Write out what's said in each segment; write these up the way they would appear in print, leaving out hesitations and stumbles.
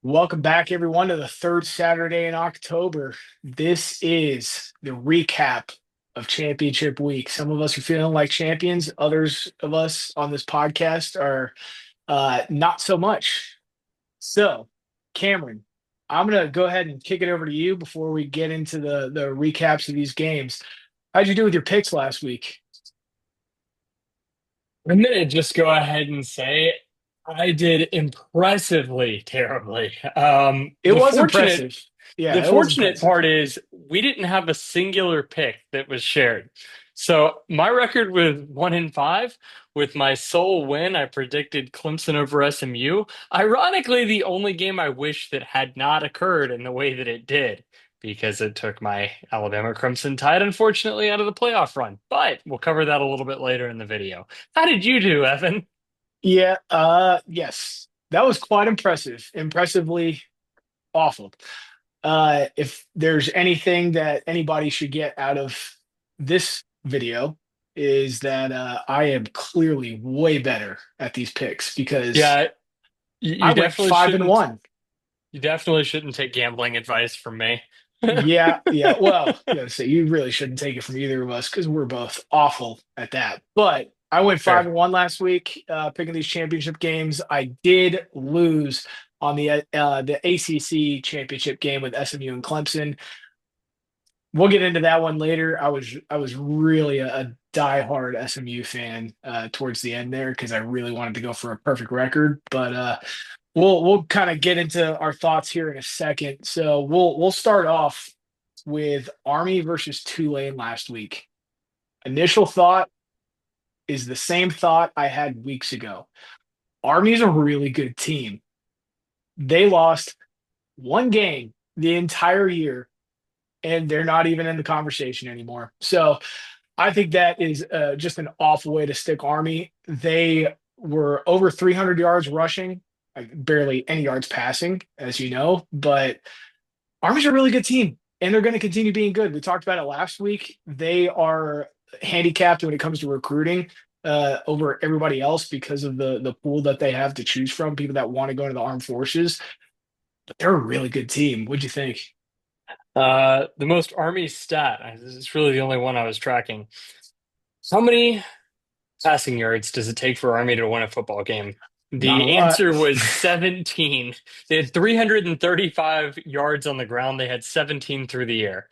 Welcome back, everyone, to the third Saturday in October. This is the recap of championship week. Some of us are feeling like champions. Others of us on this podcast are not so much. So, Cameron, I'm going to go ahead and kick it over to you before we get into the recaps of these games. How'd you do with your picks last week? I'm gonna just go ahead and say I did impressively terribly. It was impressive. The Yeah, it was fortunate impressive. part is we didn't have a singular pick that was shared. So my record was 1-5. With my sole win, I predicted Clemson over SMU. Ironically, the only game I wish that had not occurred in the way that it did, because it took my Alabama Crimson Tide, unfortunately, out of the playoff run. But we'll cover that a little bit later in the video. How did you do, Evan? Yeah, yes. That was quite impressive. Impressively awful. If there's anything that anybody should get out of this video is that I am clearly way better at these picks because Yeah, you, I you went definitely five and shouldn't. one. You definitely shouldn't take gambling advice from me. Yeah, yeah. Well, you really shouldn't take it from either of us because we're both awful at that. But I went five Fair. and one last week, picking these championship games. I did lose on the ACC championship game with SMU and Clemson. We'll get into that one later. I was really a diehard SMU fan towards the end there because I really wanted to go for a perfect record. But we'll kind of get into our thoughts here in a second. So we'll start off with Army versus Tulane last week. Initial thought is the same thought I had weeks ago. Army's a really good team. They lost one game the entire year, and they're not even in the conversation anymore. So I think that is just an awful way to stick Army. They were over 300 yards rushing, like barely any yards passing, as you know, but Army's a really good team, and they're going to continue being good. We talked about it last week. They are handicapped when it comes to recruiting over everybody else because of the pool that they have to choose from, people that want to go into the armed forces. But they're a really good team. What'd you think? The most Army stat. This is really the only one I was tracking. How many passing yards does it take for Army to win a football game? Not a The lot. answer was 17. They had 335 yards on the ground. They had 17 through the air.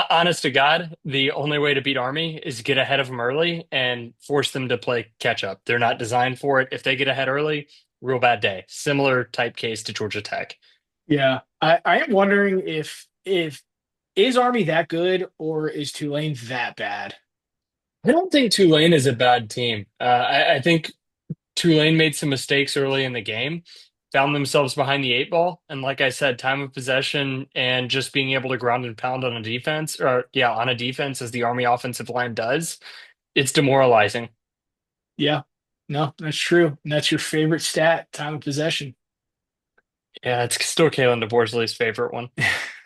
Honest to God, the only way to beat Army is get ahead of them early and force them to play catch up. They're not designed for it. If they get ahead early, real bad day. Similar type case to Georgia Tech. Yeah, I am wondering if is Army that good or is Tulane that bad? I don't think Tulane is a bad team. I think Tulane made some mistakes early in the game, found themselves behind the eight ball, and like I said, time of possession and just being able to ground and pound on a defense, or yeah, on a defense as the Army offensive line does, it's demoralizing. Yeah, no, that's true. And that's your favorite stat, time of possession. Yeah, it's still Kalen DeBoersley's favorite one.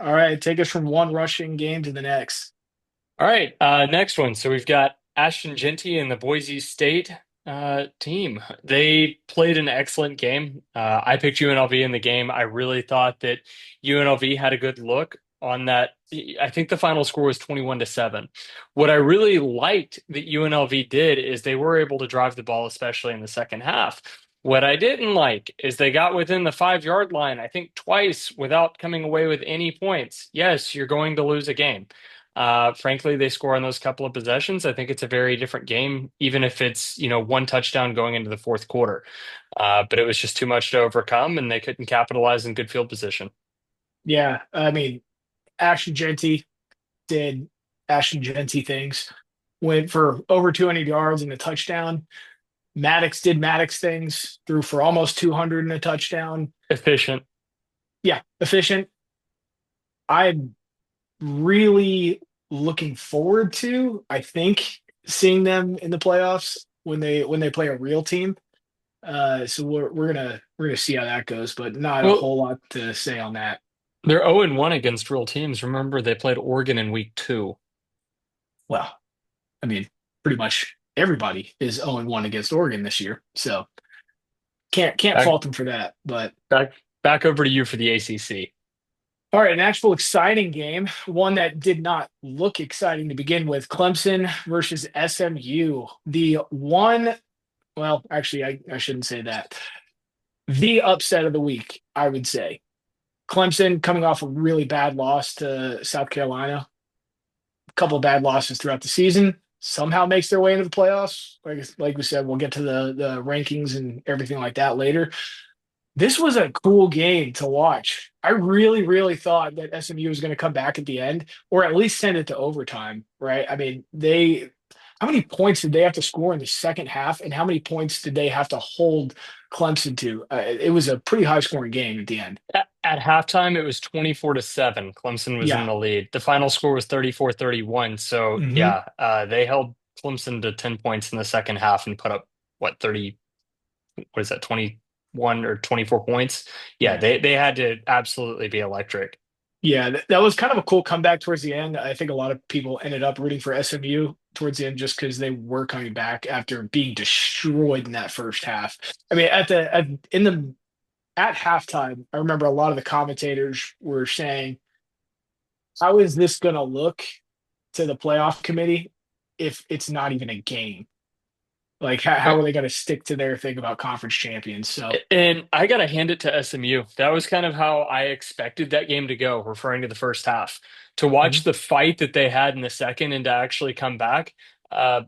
All right, take us from one rushing game to the next. All right, next one. So we've got Ashton Genty and the Boise State team. They played an excellent game. I picked UNLV in the game. I really thought that UNLV had a good look on that. I think the final score was 21-7. What I really liked that UNLV did is they were able to drive the ball, especially in the second half. What I didn't like is they got within the 5 yard line, I think twice without coming away with any points. Yes, you're going to lose a game. Frankly, they score on those couple of possessions. I think it's a very different game, even if it's, one touchdown going into the fourth quarter. But it was just too much to overcome, and they couldn't capitalize in good field position. Yeah, I mean, Ashton Genty did Ashton Genty things. Went for over 200 yards and a touchdown. Maddox did Maddox things, threw for almost 200 and a touchdown. Efficient. Yeah, efficient. I'm really looking forward to, I think, seeing them in the playoffs when they play a real team. So we're gonna see how that goes, but not a Well, whole lot to say on that. they're 0-1 against real teams. Remember, they played Oregon in week two. Well, I mean, pretty much everybody is 0-1 against Oregon this year. So Can't Back fault them for that. But back back over to you for the ACC. all right, an actual exciting game, one that did not look exciting to begin with. Clemson versus SMU. The one, well, actually, I shouldn't say that. The upset of the week, I would say. Clemson coming off a really bad loss to South Carolina, a couple of bad losses throughout the season, somehow makes their way into the playoffs. Like we said, we'll get to the rankings and everything like that later. This was a cool game to watch. I really, really thought that SMU was going to come back at the end, or at least send it to overtime, right? I mean, how many points did they have to score in the second half, and how many points did they have to hold Clemson to? It was a pretty high scoring game at the end. At halftime, it was 24-7. Clemson was in Yeah. the lead. The final score was 34-31. So Hmm. yeah, they held Clemson to 10 points in the second half and put up what 30, what is that, 21 or 24 points? Yeah, Yeah. they had to absolutely be electric. Yeah, that was kind of a cool comeback towards the end. I think a lot of people ended up rooting for SMU towards the end just because they were coming back after being destroyed in that first half. I mean, at halftime, I remember a lot of the commentators were saying, "How is this going to look to the playoff committee if it's not even a game? Like, how are they going to stick to their thing about conference champions?" So, And I got to hand it to SMU. That was kind of how I expected that game to go, referring to the first half. To watch mhm. the fight that they had in the second and to actually come back, uh,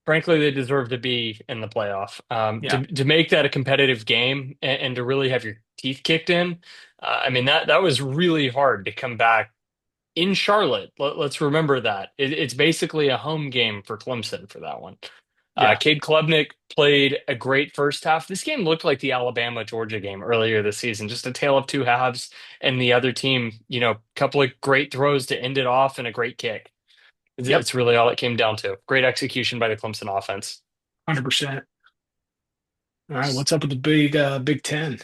frankly, they deserve to be in the playoff. Yeah, To make that a competitive game and to really have your teeth kicked in, I mean that was really hard to come back in Charlotte. Let's remember that it's basically a home game for Clemson for that one. yeah, Cade Klubnik played a great first half. This game looked like the Alabama Georgia game earlier this season, just a tale of two halves, and the other team, a couple of great throws to end it off and a great kick. yep, It's really all it came down to. Great execution by the Clemson offense. 100%. All right, what's up with the Big Ten?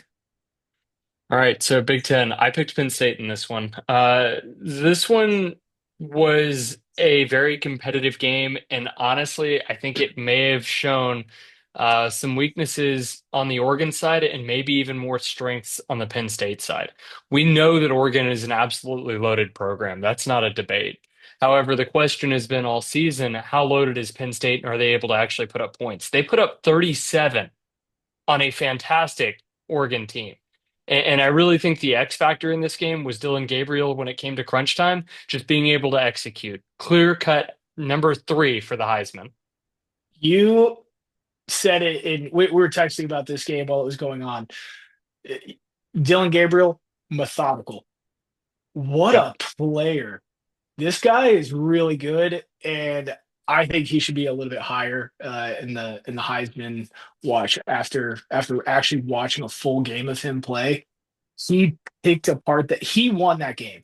All right, so Big Ten. I picked Penn State in this one. This one was a very competitive game, and honestly, I think it may have shown some weaknesses on the Oregon side and maybe even more strengths on the Penn State side. We know that Oregon is an absolutely loaded program. That's not a debate. However, the question has been all season, how loaded is Penn State, and are they able to actually put up points? They put up 37 on a fantastic Oregon team. And I really think the X factor in this game was Dylan Gabriel when it came to crunch time, just being able to execute. Clear cut number three for the Heisman. You said it in we were texting about this game while it was going on. Dylan Gabriel, methodical. What Yep. a player. This guy is really good, and I think he should be a little bit higher in the Heisman watch after actually watching a full game of him play. He picked apart that he won that game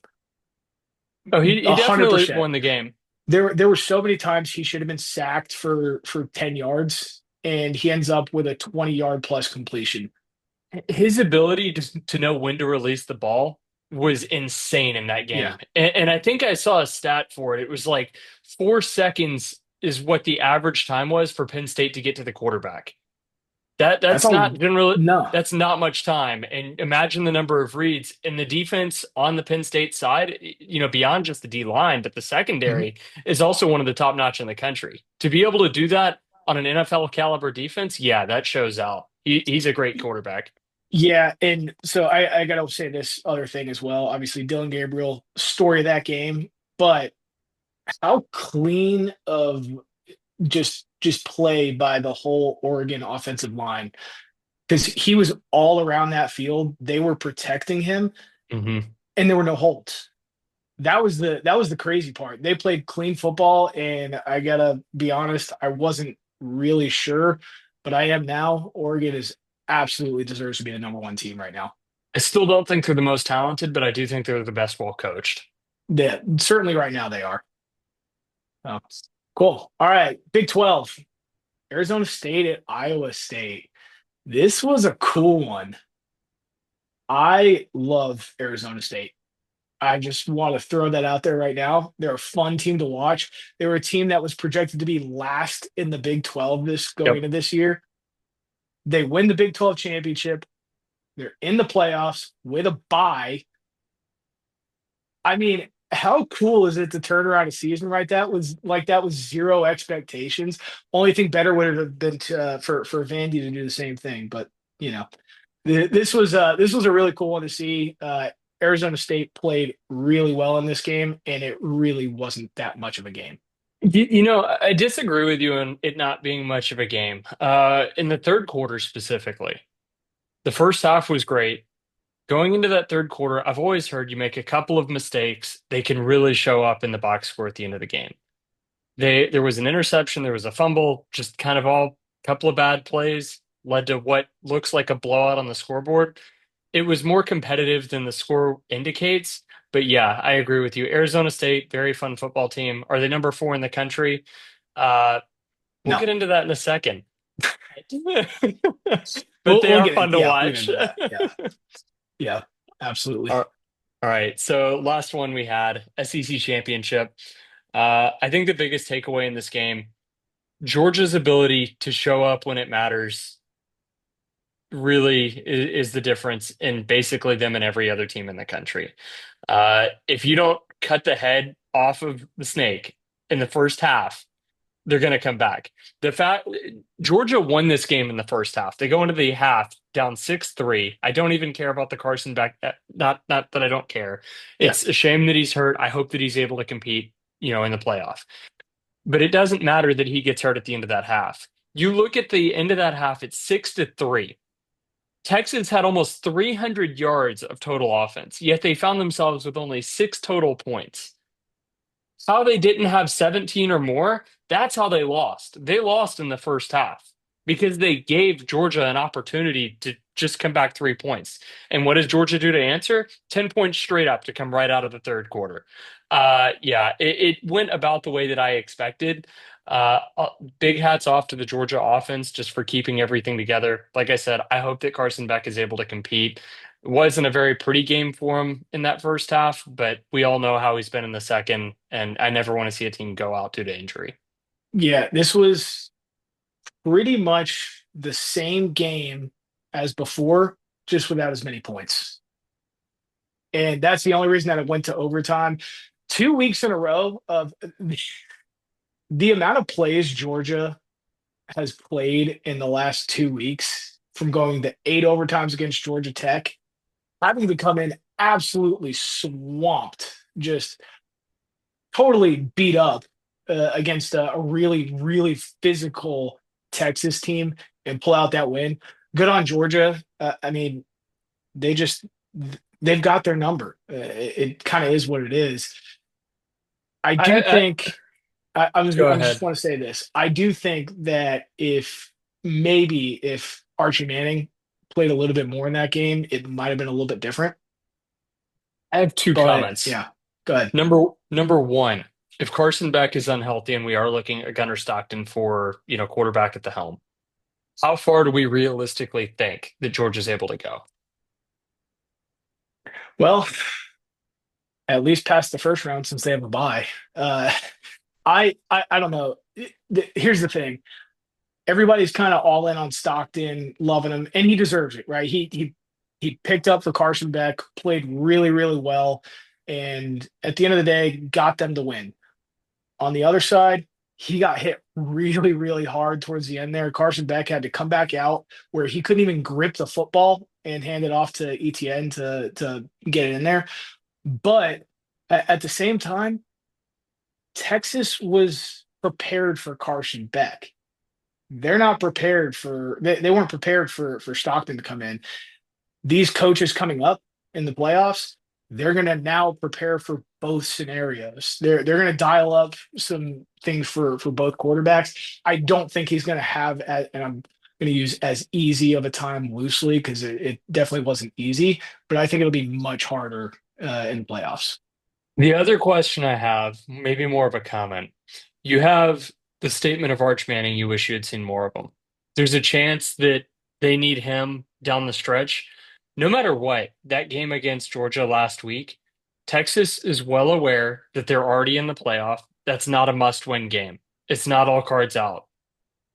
Oh, he a hundred definitely percent. won the game. There were so many times he should have been sacked for 10 yards, and he ends up with a 20-yard plus completion. His ability to know when to release the ball was insane in that Yeah, game. And I think I saw a stat for it. It was like 4 seconds is what the average time was for Penn State to get to the quarterback. That that's that's all. not generally No. that's not much time. And imagine the number of reads in the defense on the Penn State side, beyond just the D line, but the Mhm. secondary is also one of the top notch in the country. To be able to do that on an NFL caliber defense, yeah, that shows out. He's a great quarterback. Yeah, and so I gotta say this other thing as well. Obviously, Dylan Gabriel, story of that game, but how clean of just play by the whole Oregon offensive line because he was all around that field. They were protecting him, Hmm. and there were no holds. That was the crazy part. They played clean football, and I gotta be honest, I wasn't really sure, but I am now. Oregon is absolutely deserves to be the number one team right now. I still don't think they're the most talented, but I do think they're the best well coached. Yeah, certainly right now they are. Oh, cool. All right, Big 12, Arizona State at Iowa State. This was a cool one. I love Arizona State. I just want to throw that out there right now. They're a fun team to watch. They were a team that was projected to be last in the Big 12 this going Yep. into this year. They win the Big 12 championship. They're in the playoffs with a bye. I mean, how cool is it to turn around a season right that was zero expectations. Only thing better would have been for Vandy to do the same thing, but you know, this was a really cool one to see. Arizona State played really well in this game, and it really wasn't that much of a game. I disagree with you on it not being much of a game. In the third quarter specifically, the first half was great. Going into that third quarter, I've always heard you make a couple of mistakes, they can really show up in the box score at the end of the game. There was an interception, there was a fumble, just kind of all couple of bad plays led to what looks like a blowout on the scoreboard. It was more competitive than the score indicates, but yeah, I agree with you. Arizona State, very fun football team. Are they number 4 in the country? Uh, we'll No, get into that in a second. But they we'll are get in. fun to Yeah, we'll get watch. into that. Yeah, yeah, absolutely. All all right, so last one we had SEC championship. I think the biggest takeaway in this game, Georgia's ability to show up when it matters really is the difference in basically them and every other team in the country. If you don't cut the head off of the snake in the first half, they're going to come back. The fact Georgia won this game in the first half. They go into the half down 6-3. I don't even care about the Carson back. Not that I don't care. Yeah, It's a shame that he's hurt. I hope that he's able to compete, in the playoff. But it doesn't matter that he gets hurt at the end of that half. You look at the end of that half, it's 6-3. Texans had almost 300 yards of total offense, yet they found themselves with only 6 total points. How they didn't have 17 or more, that's how they lost. They lost in the first half because they gave Georgia an opportunity to just come back 3 points. And what does Georgia do to answer? 10 points straight up to come right out of the third quarter. Yeah, it went about the way that I expected. Big hats off to the Georgia offense just for keeping everything together. Like I said, I hope that Carson Beck is able to compete. It wasn't a very pretty game for him in that first half, but we all know how he's been in the second, and I never want to see a team go out due to injury. yeah. This was pretty much the same game as before, just without as many points. And that's the only reason that it went to overtime. 2 weeks in a row of the amount of plays Georgia has played in the last 2 weeks, from going to 8 overtimes against Georgia Tech, having to come in absolutely swamped, just totally beat up against a really, really physical Texas team and pull out that win. Good on Georgia. I mean, they just they've got their number. It kind of is what it is. I do I think Go I just ahead. want to say this. I do think that if Archie Manning played a little bit more in that game, it might have been a little bit different. I have two But comments. yeah, go ahead. Number one, if Carson Beck is unhealthy and we are looking at Gunnar Stockton for, quarterback at the helm, how far do we realistically think that Georgia's able to go? Well, at least past the first round since they have a bye. Uh, I don't know. Here's the thing. Everybody's kind of all in on Stockton, loving him, and he deserves it, right? He picked up for Carson Beck, played really, really well, and at the end of the day, got them to win. On the other side, he got hit really, really hard towards the end there. Carson Beck had to come back out where he couldn't even grip the football and hand it off to ETN to get it in there. But at the same time, Texas was prepared for Carson Beck. They're not prepared for they weren't prepared for Stockton to come in. These coaches coming up in the playoffs, they're gonna now prepare for both scenarios. They're gonna dial up some things for both quarterbacks. I don't think he's gonna have and I'm gonna use as easy of a time loosely because it definitely wasn't easy, but I think it'll be much harder in the playoffs. The other question I have, maybe more of a comment. You have the statement of Arch Manning, you wish you had seen more of him. There's a chance that they need him down the stretch. No matter what, that game against Georgia last week, Texas is well aware that they're already in the playoff. That's not a must-win game. It's not all cards out.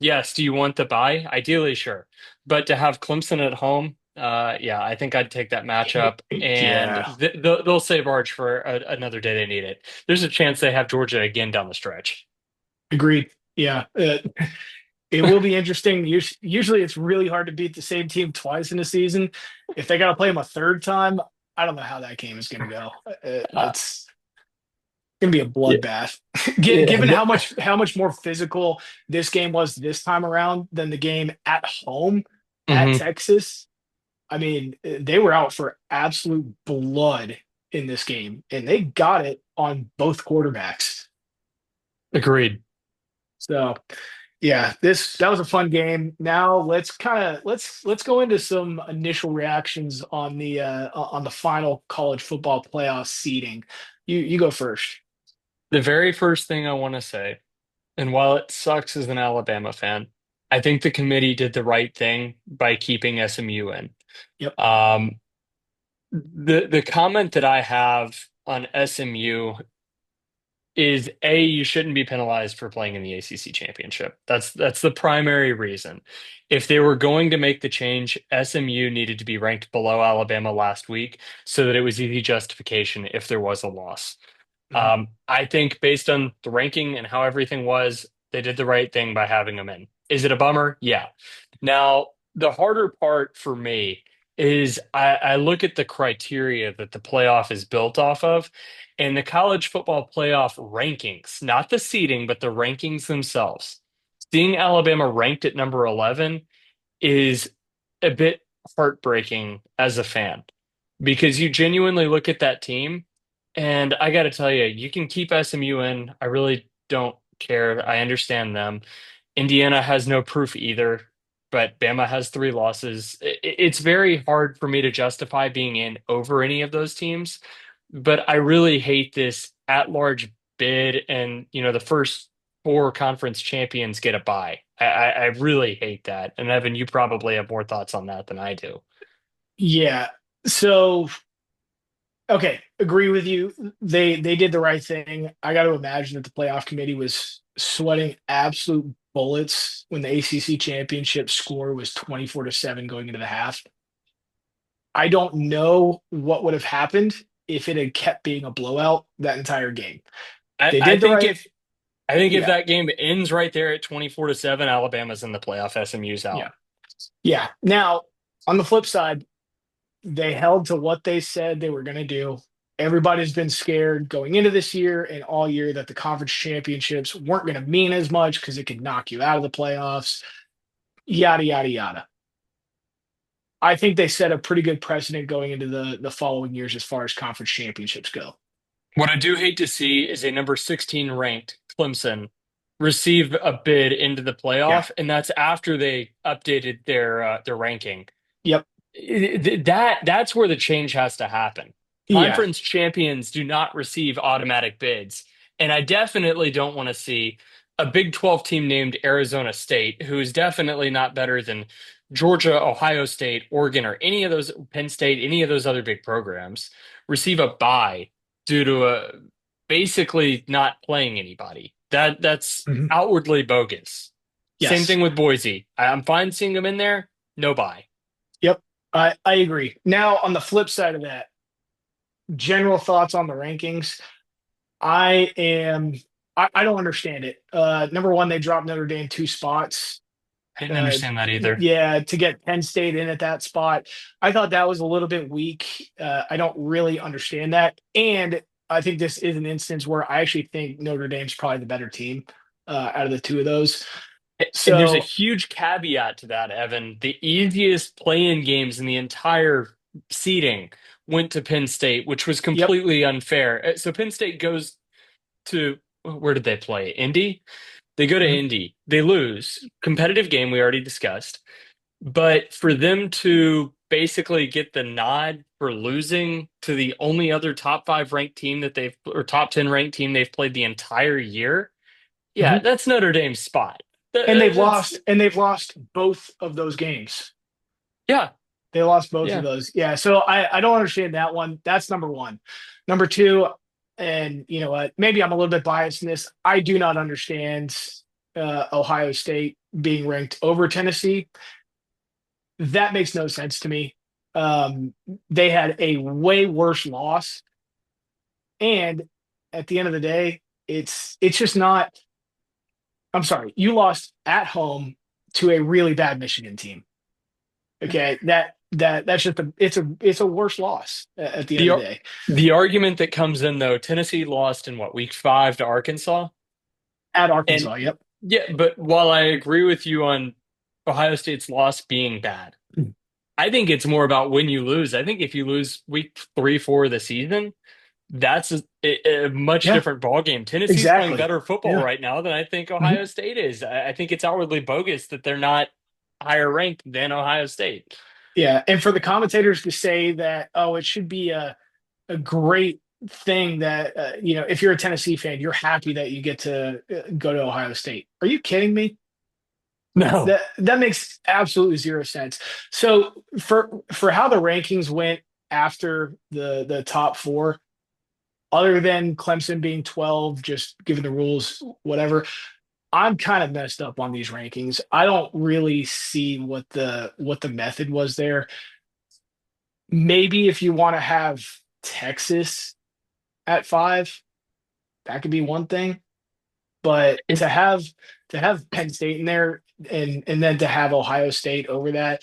Yes, do you want the bye? Ideally, sure. But to have Clemson at home, yeah, I think I'd take that matchup, and Yeah, they'll save Arch for another day they need it. There's a chance they have Georgia again down the stretch. agreed. Yeah, it will be interesting. Usually, it's really hard to beat the same team twice in a season. If they got to play them a third time, I don't know how that game is going to go. Uh, It's going to be a yeah, bloodbath. yeah, Given how much more physical this game was this time around than the game at home at hmm Texas. I mean, they were out for absolute blood in this game, and they got it on both quarterbacks. agreed. So, yeah, this that was a fun game. Now let's go into some initial reactions on the final college football playoff seeding. You go first. The very first thing I want to say, and while it sucks as an Alabama fan, I think the committee did the right thing by keeping SMU in. Yep. Um, the comment that I have on SMU is A, you shouldn't be penalized for playing in the ACC championship. That's the primary reason. If they were going to make the change, SMU needed to be ranked below Alabama last week so that it was easy justification if there was a loss. Mhm. I think based on the ranking and how everything was, they did the right thing by having them in. Is it a bummer? Yeah. Now, the harder part for me is I look at the criteria that the playoff is built off of, and the college football playoff rankings, not the seeding, but the rankings themselves. Seeing Alabama ranked at number 11 is a bit heartbreaking as a fan because you genuinely look at that team, and I got to tell you, you can keep SMU in. I really don't care. I understand them. Indiana has no proof either, but Bama has three losses. It's very hard for me to justify being in over any of those teams, but I really hate this at-large bid, and the first four conference champions get a bye. I really hate that. And Evan, you probably have more thoughts on that than I do. Yeah. So, okay, agree with you. They did the right thing. I got to imagine that the playoff committee was sweating absolute bullets when the ACC championship score was 24-7 going into the half. I don't know what would have happened if it had kept being a blowout that entire game. I, They I did the think right, if I think if yeah, that game ends right there at 24-7, Alabama's in the playoff. SMU's yeah, out. yeah. Now, on the flip side, they held to what they said they were going to do. Everybody's been scared going into this year and all year that the conference championships weren't going to mean as much because it could knock you out of the playoffs, yada, yada, yada. I think they set a pretty good precedent going into the following years as far as conference championships go. What I do hate to see is a number 16 ranked Clemson receive a bid into the Yeah. playoff, and that's after they updated their ranking. Yep. That's where the change has to happen. Yeah. Conference champions do not receive automatic bids, and I definitely don't want to see a Big 12 team named Arizona State, who is definitely not better than Georgia, Ohio State, Oregon, or any of those Penn State, any of those other big programs, receive a bye due to basically not playing anybody. That's Mhm. outwardly bogus. Same Yes. thing with Boise. I'm fine seeing them in there. No bye. Yep. I agree. Now, on the flip side of that, general thoughts on the rankings. I am I don't understand it. Number one, they dropped Notre Dame two spots. I didn't Uh, understand that either. yeah, to get Penn State in at that spot, I thought that was a little bit weak. I don't really understand that, and I think this is an instance where I actually think Notre Dame's probably the better team out of the two of those. And there's a So, huge caveat to that, Evan. The easiest play-in games in the entire seeding went to Penn State, which was yep. completely unfair. So Penn State goes to where did they play? Indy? They go to Mhm. Indy. They lose. Competitive game we already discussed. But for them to basically get the nod for losing to the only other top five ranked team that they've or top 10 ranked team they've played the entire year, yeah, Mhm. that's Notre Dame's spot. And That's they've lost both of those games. yeah, They lost both of yeah. those. Yeah. So I don't understand that one. That's number one. Number two, and you know what? Maybe I'm a little bit biased in this. I do not understand. Ohio State being ranked over Tennessee. That makes no sense to me. Um, they had a way worse loss, and at the end of the day, it's just not. I'm sorry, you lost at home to a really bad Michigan team. Okay, that's just a worse loss at the end The of the day. the argument that comes in though, Tennessee lost in what, week 5 to Arkansas? At And Arkansas, yep. yeah, but while I agree with you on Ohio State's loss being bad, I think it's more about when you lose. I think if you lose week 3, 4 of the season, that's a much Yeah, different ballgame. Tennessee's playing exactly. better football Yeah. right now than I think Mhm. Ohio State is. I think it's outwardly bogus that they're not higher ranked than Ohio State. Yeah. And for the commentators to say that, oh, it should be a great thing that, if you're a Tennessee fan, you're happy that you get to go to Ohio State. Are you kidding me? No. That makes absolutely zero sense. So for how the rankings went after the top four, other than Clemson being 12, just given the rules, whatever, I'm kind of messed up on these rankings. I don't really see what the method was there. Maybe if you want to have Texas at 5, that could be one thing. But It, to have Penn State in there and then to have Ohio State over that,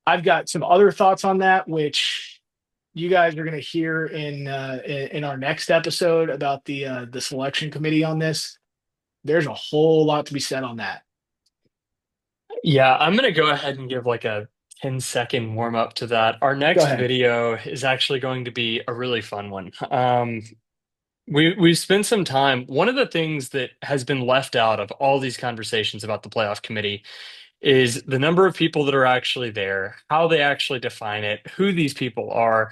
I've got some other thoughts on that, which you guys are going to hear in our next episode about the selection committee on this. There's a whole lot to be said on that. yeah, I'm gonna go ahead and give like a 10-second warm up to that. Our Go next ahead. video is actually going to be a really fun one. We've spent some time. One of the things that has been left out of all these conversations about the playoff committee is the number of people that are actually there, how they actually define it, who these people are.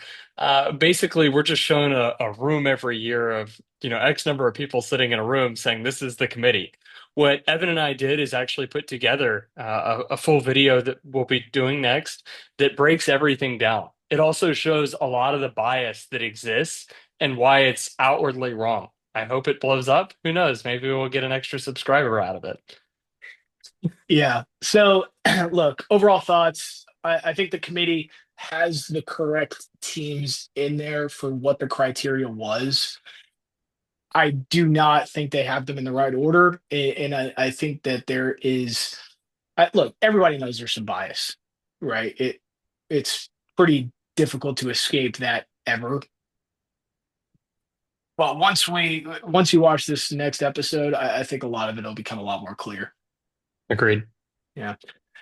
Basically, we're just shown a room every year of, X number of people sitting in a room saying this is the committee. What Evan and I did is actually put together a full video that we'll be doing next that breaks everything down. It also shows a lot of the bias that exists and why it's outwardly wrong. I hope it blows up. Who knows? Maybe we'll get an extra subscriber out of it. Yeah. So, look, overall thoughts. I think the committee has the correct teams in there for what the criteria was. I do not think they have them in the right order. And I think that there is, look, everybody knows there's some bias, right? It's pretty difficult to escape that ever. But once you watch this next episode, I think a lot of it will become a lot more clear. Agreed. Yeah.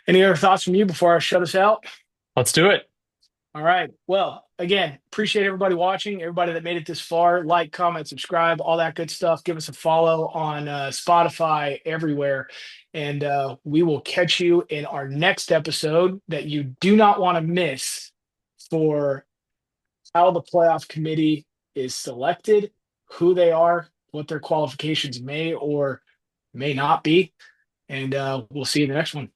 Any other thoughts from you before I shut us out? Let's do it. All right. Well, again, appreciate everybody watching, everybody that made it this far. Like, comment, subscribe, all that good stuff. Give us a follow on Spotify, everywhere. And we will catch you in our next episode that you do not want to miss for how the playoff committee is selected, who they are, what their qualifications may or may not be. And we'll see you in the next one.